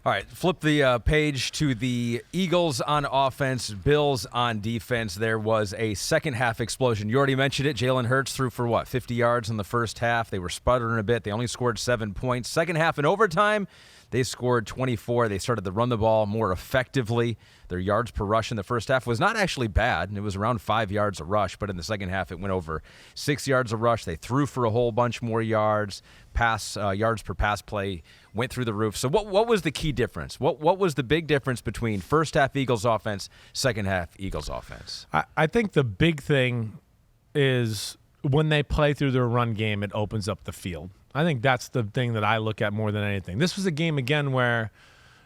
All right, flip the page to the Eagles on offense, Bills on defense. There was a second-half explosion. You already mentioned it. Jalen Hurts threw for, 50 yards in the first half. They were sputtering a bit. They only scored 7 points. Second half in overtime, they scored 24. They started to run the ball more effectively. Their yards per rush in the first half was not actually bad. It was around 5 yards a rush, but in the second half, it went over 6 yards a rush. They threw for a whole bunch more yards. Yards per pass play went through the roof. So what was the key difference? What was the big difference between first half Eagles offense, second half Eagles offense? I think the big thing is when they play through their run game, it opens up the field. I think that's the thing that I look at more than anything. This was a game again where,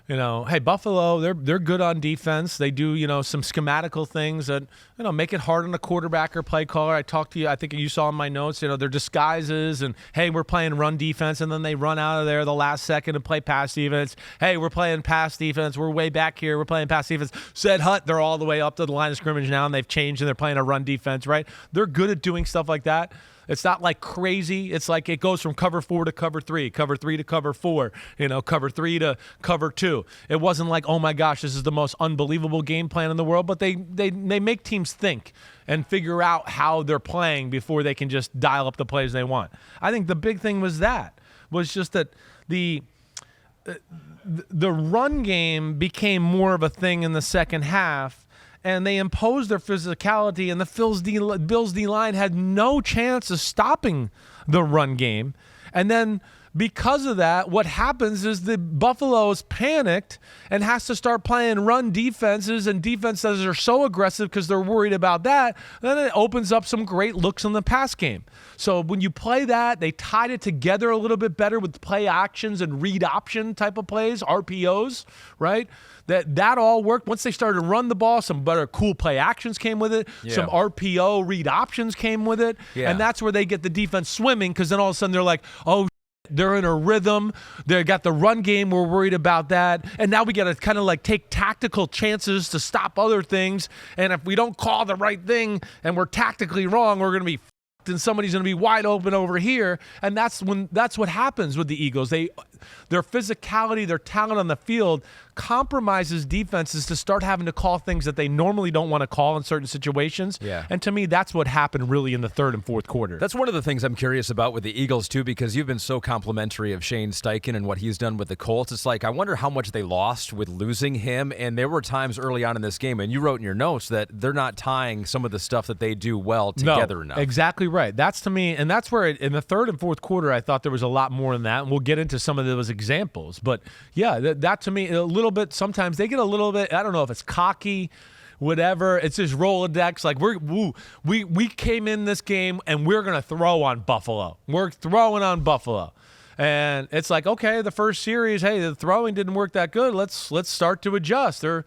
hey, Buffalo, they're good on defense. They do, some schematical things that, make it hard on the quarterback or play caller. I talked to you, I think you saw in my notes, their disguises and, hey, we're playing run defense, and then they run out of there the last second and play pass defense. Hey, we're playing pass defense. We're way back here. We're playing pass defense. Said Hut, they're all the way up to the line of scrimmage now, and they've changed, and they're playing a run defense, right? They're good at doing stuff like that. It's not like crazy. It's like it goes from cover 4 to cover 3 to cover 4, cover 3 to cover 2. It wasn't like, oh my gosh, this is the most unbelievable game plan in the world, but they make teams think and figure out how they're playing before they can just dial up the plays they want. I think the big thing was just that the run game became more of a thing in the second half. And they imposed their physicality, and the Bills D-line had no chance of stopping the run game. And then because of that, what happens is the Buffalo's panicked and has to start playing run defenses, and defenses are so aggressive because they're worried about that, then it opens up some great looks in the pass game. So when you play that, they tied it together a little bit better with play actions and read option type of plays, RPOs, right? That all worked. Once they started to run the ball, some better cool play actions came with it. Yeah. Some RPO read options came with it. Yeah. And that's where they get the defense swimming, because then all of a sudden they're like, oh, they're in a rhythm. They got the run game. We're worried about that. And now we got to kind of like take tactical chances to stop other things. And if we don't call the right thing and we're tactically wrong, we're going to be and somebody's going to be wide open over here. And that's what happens with the Eagles. Their physicality, their talent on the field compromises defenses to start having to call things that they normally don't want to call in certain situations. Yeah. And to me, that's what happened really in the third and fourth quarter. That's one of the things I'm curious about with the Eagles, too, because you've been so complimentary of Shane Steichen and what he's done with the Colts. It's like, I wonder how much they lost with losing him. And there were times early on in this game, and you wrote in your notes that they're not tying some of the stuff that they do well together enough. Exactly right. That's to me, and that's where in the third and fourth quarter, I thought there was a lot more in that. And we'll get into some of those examples. But yeah, that to me, a little bit, sometimes they get a little bit, I don't know if it's cocky, whatever. It's just Rolodex. Like we came in this game and we're going to throw on Buffalo. We're throwing on Buffalo. And it's like, okay, the first series, hey, the throwing didn't work that good. Let's start to adjust, or,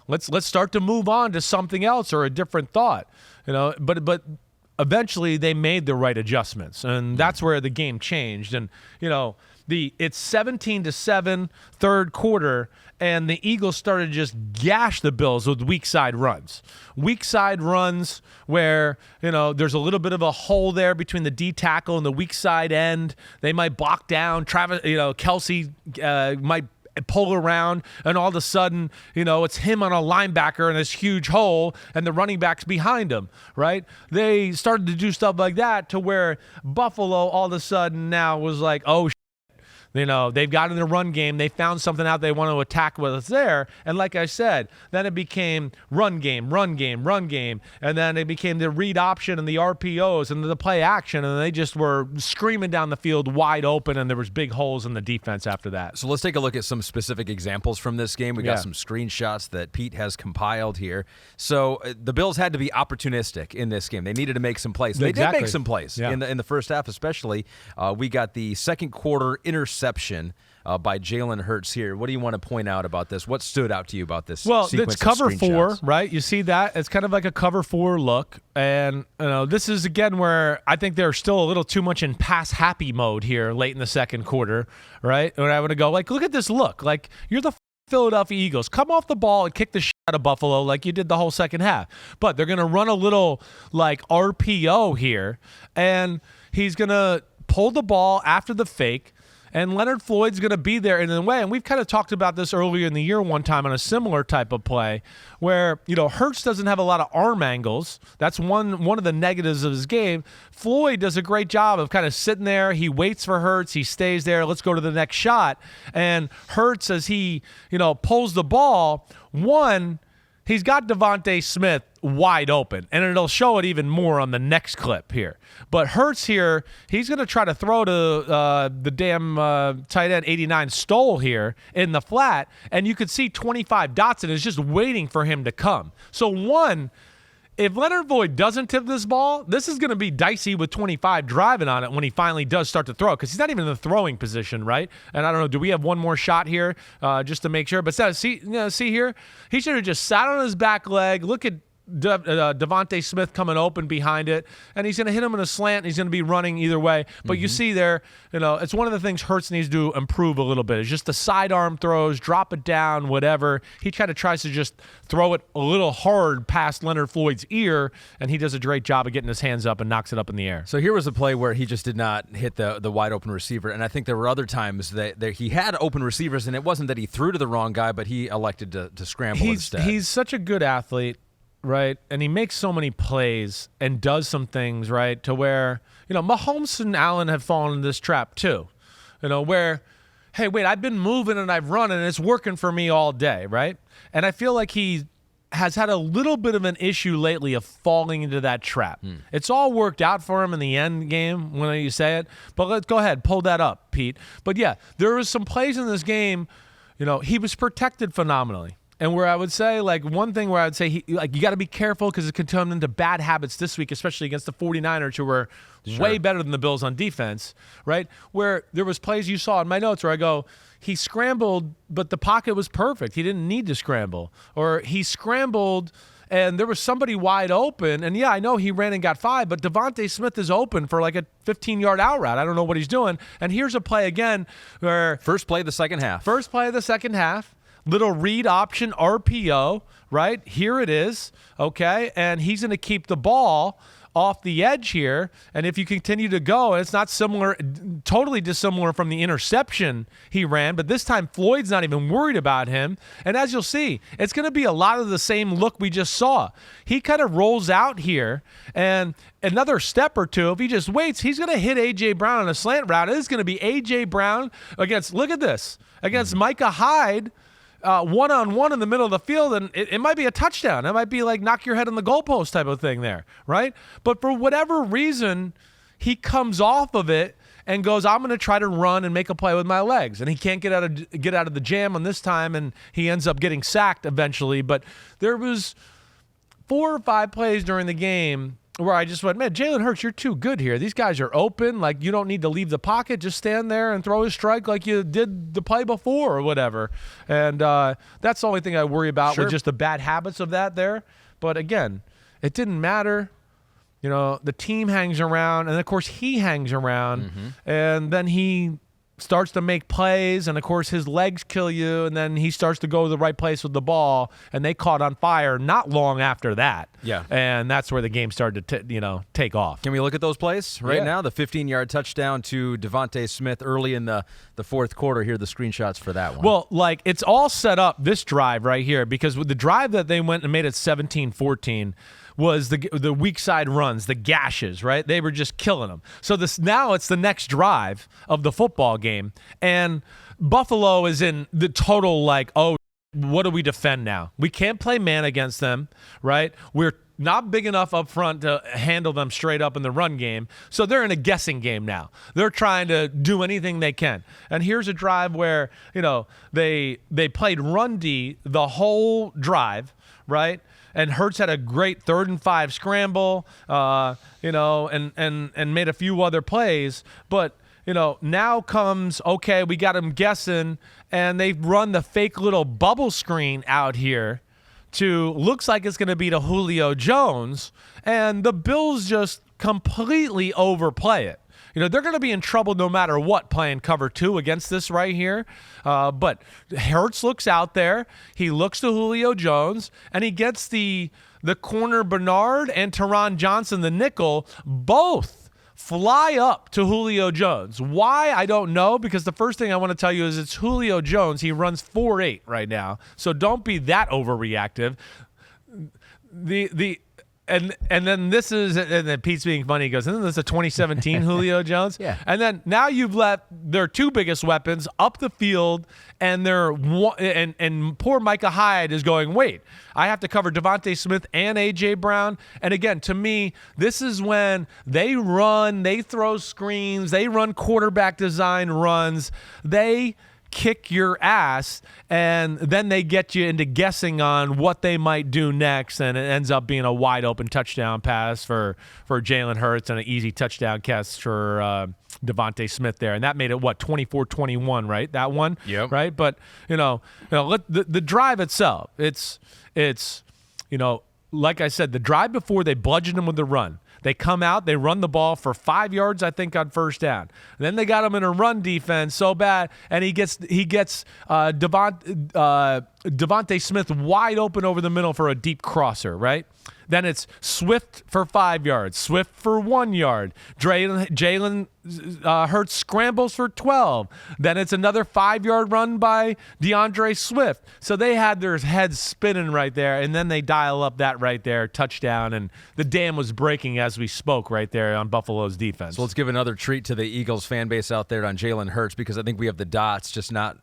let's start to move on to something else or a different thought, but eventually they made the right adjustments, and that's where the game changed. And, it's 17-7 third quarter, and the Eagles started to just gash the Bills with weak side runs. Weak side runs where, there's a little bit of a hole there between the D tackle and the weak side end. They might block down. Kelsey might pull around, and all of a sudden, it's him on a linebacker in this huge hole, and the running back's behind him, right? They started to do stuff like that to where Buffalo all of a sudden now was like, oh, they've got in the run game. They found something out they want to attack with us there. And like I said, then it became run game. And then it became the read option and the RPOs and the play action. And they just were screaming down the field wide open, and there was big holes in the defense after that. So let's take a look at some specific examples from this game. We got some screenshots that Pete has compiled here. So the Bills had to be opportunistic in this game. They needed to make some plays. They did make some plays in the first half especially. We got the second quarter interception by Jalen Hurts here. What do you want to point out about this? What stood out to you about this? Well, it's cover 4, right? You see that? It's kind of like a cover 4 look. And, this is, again, where I think they're still a little too much in pass-happy mode here late in the second quarter, right? And I want to go, look at this look. You're the Philadelphia Eagles. Come off the ball and kick the shit out of Buffalo like you did the whole second half. But they're going to run a little, RPO here, and he's going to pull the ball after the fake. And Leonard Floyd's going to be there in a way. And we've kind of talked about this earlier in the year one time on a similar type of play where, Hurts doesn't have a lot of arm angles. That's one of the negatives of his game. Floyd does a great job of kind of sitting there. He waits for Hurts. He stays there. Let's go to the next shot. And Hurts, as he, pulls the ball, he's got Devontae Smith wide open, and it'll show it even more on the next clip here. But Hurts here, he's going to try to throw to the damn tight end 89 Stoll here in the flat, and you could see 25 Dotson is just waiting for him to come. So if Leonard Floyd doesn't tip this ball, this is going to be dicey with 25 driving on it when he finally does start to throw, because he's not even in the throwing position, right? And I don't know, do we have one more shot here just to make sure? But see here, he should have just sat on his back leg. Look at Devontae Smith coming open behind it, and he's going to hit him in a slant, and he's going to be running either way. But you see there, it's one of the things Hurts needs to improve a little bit. It's just the sidearm throws, drop it down, whatever. He kind of tries to just throw it a little hard past Leonard Floyd's ear, and he does a great job of getting his hands up and knocks it up in the air. So here was a play where he just did not hit the wide open receiver, and I think there were other times that he had open receivers, and it wasn't that he threw to the wrong guy, but he elected to scramble instead. He's such a good athlete. Right, and he makes so many plays and does some things, right, to where, Mahomes and Allen have fallen in this trap too, where, hey, wait, I've been moving and I've run and it's working for me all day, right? And I feel like he has had a little bit of an issue lately of falling into that trap. It's all worked out for him in the end game when you say it, but let's go ahead, pull that up, Pete. But yeah, there was some plays in this game, he was protected phenomenally. And where I would say, one thing where I would say, you got to be careful because it could turn into bad habits this week, especially against the 49ers, who were way better than the Bills on defense, right? Where there was plays you saw in my notes where I go, he scrambled, but the pocket was perfect. He didn't need to scramble. Or he scrambled, and there was somebody wide open. And, yeah, I know he ran and got 5, but Devontae Smith is open for a 15-yard out route. I don't know what he's doing. And here's a play again where – First play of the second half. Little read option RPO, right? Here it is, okay? And he's going to keep the ball off the edge here. And if you continue to go, and it's not totally dissimilar from the interception he ran, but this time Floyd's not even worried about him. And as you'll see, it's going to be a lot of the same look we just saw. He kind of rolls out here, and another step or two, if he just waits, he's going to hit A.J. Brown on a slant route. It is going to be A.J. Brown against Micah Hyde, one-on-one in the middle of the field, and it might be a touchdown. It might be knock your head on the goalpost type of thing there, right? But for whatever reason, he comes off of it and goes, I'm going to try to run and make a play with my legs. And he can't get out of the jam on this time, and he ends up getting sacked eventually. But there was 4 or 5 plays during the game where I just went, man, Jalen Hurts, you're too good here. These guys are open. You don't need to leave the pocket. Just stand there and throw a strike like you did the play before or whatever. And that's the only thing I worry about with just the bad habits of that there. But, again, it didn't matter. The team hangs around, and, of course, he hangs around. And then he starts to make plays, and, of course, his legs kill you, and then he starts to go to the right place with the ball, and they caught on fire not long after that. Yeah. And that's where the game started to take off. Can we look at those plays right now? The 15-yard touchdown to Devontae Smith early in the fourth quarter. Here are the screenshots for that one. Well, it's all set up, this drive right here, because with the drive that they went and made it 17-14 was the weak side runs, the gashes, right? They were just killing them. So now it's the next drive of the football game, and Buffalo is in the total what do we defend now? We can't play man against them, right? We're not big enough up front to handle them straight up in the run game, so they're in a guessing game now. They're trying to do anything they can. And here's a drive where, they played run D the whole drive, right? And Hurts had a great 3rd and 5 scramble, and made a few other plays. But, now comes, okay, we got him guessing, and they've run the fake little bubble screen out here looks like it's going to be to Julio Jones, and the Bills just completely overplay it. They're going to be in trouble no matter what playing cover 2 against this right here. But Hurts looks out there. He looks to Julio Jones, and he gets the corner Bernard and Teron Johnson, the nickel, both fly up to Julio Jones. Why? I don't know, because the first thing I want to tell you is it's Julio Jones. He runs 4.8 right now, so don't be that overreactive. And then this is, and then Pete's being funny. He goes, isn't this a 2017 Julio Jones? Yeah. And then now you've let their two biggest weapons up the field, and and poor Micah Hyde is going, wait, I have to cover Devontae Smith and A.J. Brown. And again, to me, this is when they run, they throw screens, they run quarterback design runs, they kick your ass, and then they get you into guessing on what they might do next, and it ends up being a wide open touchdown pass for Jalen Hurts and an easy touchdown catch for Devontae Smith there, and that made it 24-21, right? That one, yep. Right. But the drive itself, it's like I said, the drive before they bludgeoned him with the run. They come out, they run the ball for 5 yards, I think, on first down. And then they got him in a run defense so bad, and he gets Devontae Smith wide open over the middle for a deep crosser, right? Then it's Swift for 5 yards, Swift for 1 yard. Jalen Hurts scrambles for 12. Then it's another 5-yard run by DeAndre Swift. So they had their heads spinning right there, and then they dial up that right there, touchdown, and the dam was breaking as we spoke right there on Buffalo's defense. So let's give another treat to the Eagles fan base out there on Jalen Hurts, because I think we have the dots just not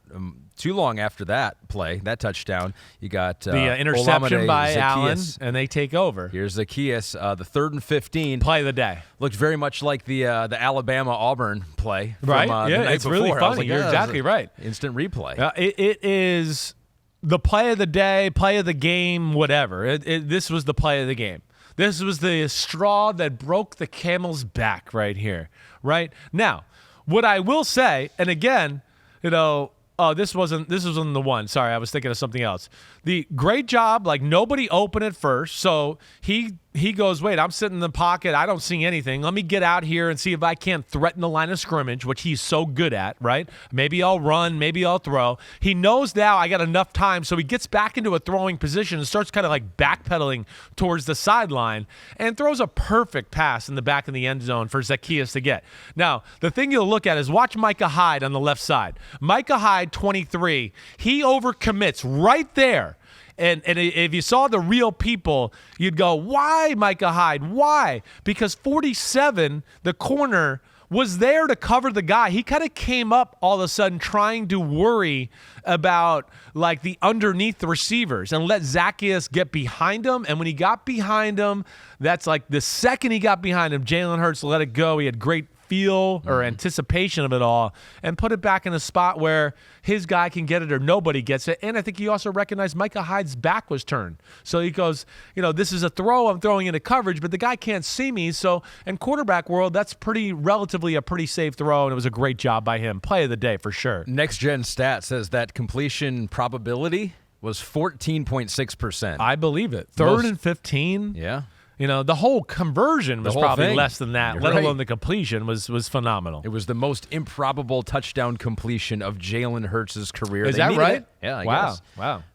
too long after that play, that touchdown. You got the interception Olamide by Zaccheaus. Allen, and they take over. Here's Zaccheaus, the 3rd and 15. Play of the day. Looked very much like the Alabama-Auburn play from right? the Yeah, night it's before. really I was funny. like, You're yeah, exactly right. Instant replay. It is the play of the day, play of the game, whatever. This was the play of the game. This was the straw that broke the camel's back right here, right? Now, what I will say, and again, this wasn't the one. Sorry, I was thinking of something else. The great job, like nobody opened at first, so he goes, wait, I'm sitting in the pocket. I don't see anything. Let me get out here and see if I can't threaten the line of scrimmage, which he's so good at, right? Maybe I'll run, maybe I'll throw. He knows now I got enough time, so he gets back into a throwing position and starts kind of like backpedaling towards the sideline and throws a perfect pass in the back of the end zone for Zaccheaus to get. Now, the thing you'll look at is watch Micah Hyde on the left side. Micah Hyde, 23, he overcommits right there. And if you saw the real people, you'd go, why, Micah Hyde? Why? Because 47, the corner, was there to cover the guy. He kind of came up all of a sudden trying to worry about like the underneath the receivers and let Zaccheaus get behind him. And when he got behind him, that's like the second he got behind him, Jalen Hurts let it go. He had great feel or anticipation of it all and put it back in a spot where his guy can get it or nobody gets it. And I think he also recognized Micah Hyde's back was turned. So he goes, this is a throw. I'm throwing into coverage, but the guy can't see me. So in quarterback world, that's relatively a pretty safe throw, and it was a great job by him. Play of the day for sure. Next Gen Stat says that completion probability was 14.6%. I believe it. Third and 15. Yeah. The whole conversion was probably less than that, let alone the completion was phenomenal. It was the most improbable touchdown completion of Jalen Hurts' career. Is that right? Yeah, I wow. guess.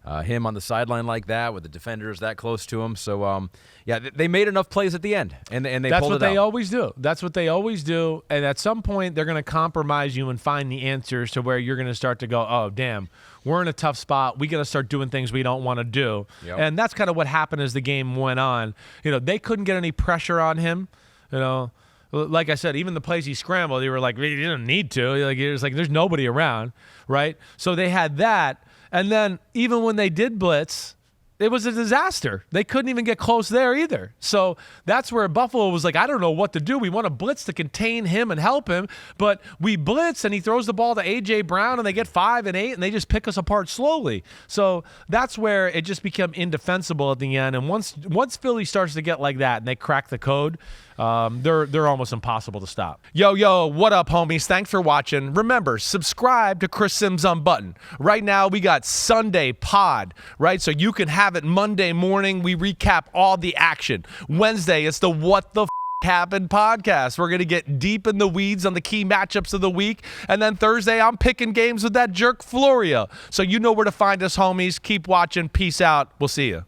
Wow. Him on the sideline like that with the defenders that close to him. So, they made enough plays at the end, and they pulled it out. That's what they always do. That's what they always do. And at some point, they're going to compromise you and find the answers to where you're going to start to go, oh, damn, we're in a tough spot. We got to start doing things we don't want to do. Yep. And that's kind of what happened as the game went on. They couldn't get any pressure on him. Like I said, even the plays he scrambled, they were like, you didn't need to. It was like there's nobody around, right? So they had that. And then even when they did blitz, it was a disaster. They couldn't even get close there either. So that's where Buffalo was like, I don't know what to do. We want to blitz to contain him and help him, but we blitz and he throws the ball to A.J. Brown and they get 5 and 8 and they just pick us apart slowly. So that's where it just became indefensible at the end. And once Philly starts to get like that and they crack the code, they're almost impossible to stop. Yo, what up, homies? Thanks for watching. Remember, subscribe to Chris Simms Unbuttoned. Right now, we got Sunday pod, right? So you can have it Monday morning. We recap all the action. Wednesday, it's the What the Happened podcast. We're going to get deep in the weeds on the key matchups of the week. And then Thursday, I'm picking games with that jerk Florio. So you know where to find us, homies. Keep watching. Peace out. We'll see you.